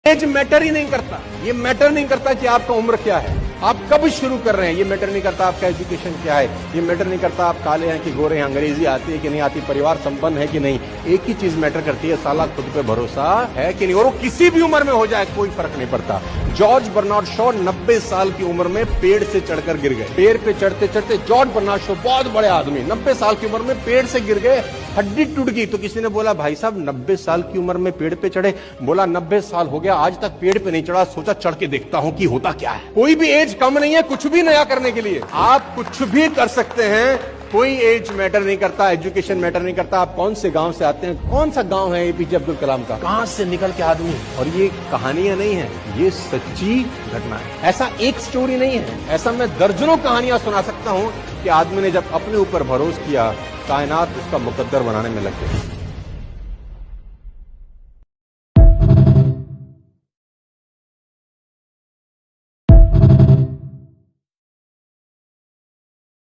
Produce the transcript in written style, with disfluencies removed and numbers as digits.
As matter ही नहीं करता। ये मैटर नहीं करता कि आपका उम्र क्या है, आप कब शुरू कर रहे हैं। ये मैटर नहीं करता आपका एजुकेशन क्या है, ये मैटर नहीं करता आप काले हैं कि गोरे हैं, अंग्रेजी आती है कि नहीं आती, परिवार संपन्न है कि नहीं। एक ही चीज मैटर करती है, साला खुद पे भरोसा है कि नहीं। और वो किसी भी उम्र में हो जाए कोई फर्क नहीं पड़ता। जॉर्ज बर्नार्ड शॉ 90 साल की उम्र में पेड़ से चढ़कर गिर गए। पेड़ पे चढ़ते चढ़ते जॉर्ज बर्नार्ड शॉ बहुत बड़े आदमी 90 साल की उम्र में पेड़ से गिर गए, हड्डी टूट गई। तो किसी ने बोला भाई साहब 90 साल की उम्र में पेड़ पे चढ़े। बोला 90 साल हो गया आज तक पेड़ पे नहीं चढ़ा, सोचा चढ़ के देखता हूं कि होता क्या है। कोई भी एज कम नहीं है कुछ भी नया करने के लिए, आप कुछ भी कर सकते हैं। कोई एज मैटर नहीं करता, एजुकेशन मैटर नहीं करता, आप कौन से गांव से आते हैं, कौन सा गांव है एपीजे अब्दुल कलाम का, कहां से निकल के आदमी। और ये कहानियां नहीं है, ये सच्ची घटना है। ऐसा एक स्टोरी नहीं है, ऐसा मैं दर्जनों कहानियां सुना सकता हूं कि आदमी ने जब अपने ऊपर भरोसा किया, कायनात उसका मुकद्दर बनाने में लग गई।